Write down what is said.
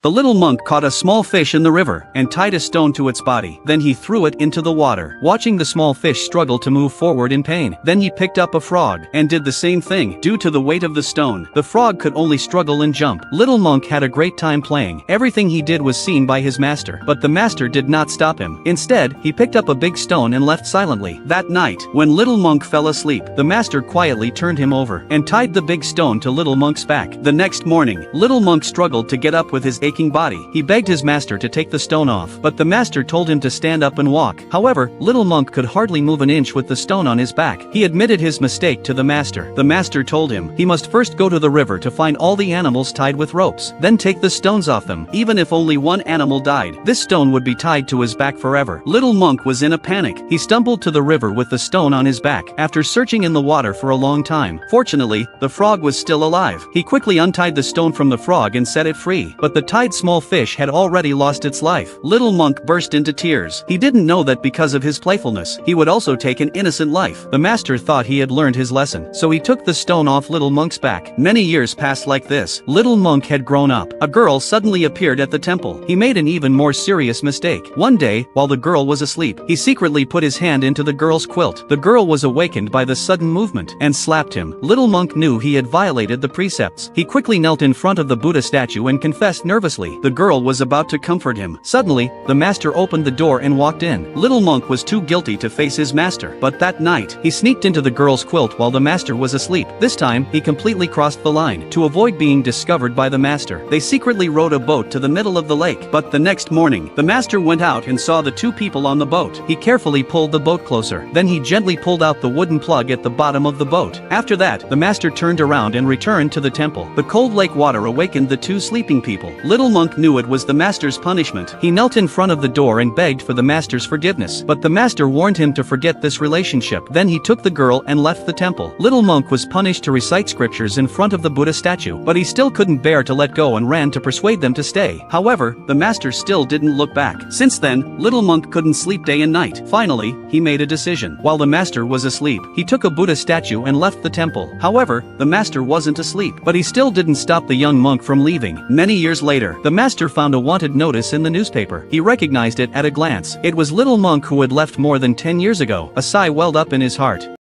The little monk caught a small fish in the river and tied a stone to its body. Then he threw it into the water, watching the small fish struggle to move forward in pain. Then he picked up a frog and did the same thing. Due to the weight of the stone, the frog could only struggle and jump. Little monk had a great time playing. Everything he did was seen by his master, but the master did not stop him. Instead, he picked up a big stone and left silently. That night, when little monk fell asleep, the master quietly turned him over and tied the big stone to little monk's back. The next morning, little monk struggled to get up with his aching body. He begged his master to take the stone off, but the master told him to stand up and walk. However, little monk could hardly move an inch with the stone on his back. He admitted his mistake to the master. The master told him he must first go to the river to find all the animals tied with ropes, then take the stones off them. Even if only one animal died, this stone would be tied to his back forever. Little monk was in a panic. He stumbled to the river with the stone on his back, after searching in the water for a long time. Fortunately, the frog was still alive. He quickly untied the stone from the frog and set it free, but the tied small fish had already lost its life. Little monk burst into tears. He didn't know that because of his playfulness, he would also take an innocent life. The master thought he had learned his lesson, so he took the stone off little monk's back. Many years passed like this. Little monk had grown up. A girl suddenly appeared at the temple. He made an even more serious mistake. One day, while the girl was asleep, he secretly put his hand into the girl's quilt. The girl was awakened by the sudden movement and slapped him. Little monk knew he had violated the precepts. He quickly knelt in front of the Buddha statue and confessed nervously. The girl was about to comfort him. Suddenly, the master opened the door and walked in. Little monk was too guilty to face his master, but that night, he sneaked into the girl's quilt while the master was asleep. This time, he completely crossed the line. To avoid being discovered by the master, they secretly rowed a boat to the middle of the lake. But the next morning, the master went out and saw the two people on the boat. He carefully pulled the boat closer. Then he gently pulled out the wooden plug at the bottom of the boat. After that, the master turned around and returned to the temple. The cold lake water awakened the two sleeping people. Little monk knew it was the master's punishment. He knelt in front of the door and begged for the master's forgiveness, but the master warned him to forget this relationship. Then he took the girl and left the temple. Little monk was punished to recite scriptures in front of the Buddha statue, but he still couldn't bear to let go and ran to persuade them to stay. However, the master still didn't look back. Since then, little monk couldn't sleep day and night. Finally, he made a decision. While the master was asleep, he took a Buddha statue and left the temple. However, the master wasn't asleep, but he still didn't stop the young monk from leaving. Many years later, the master found a wanted notice in the newspaper. He recognized it at a glance. It was little monk who had left more than 10 years ago. A sigh welled up in his heart.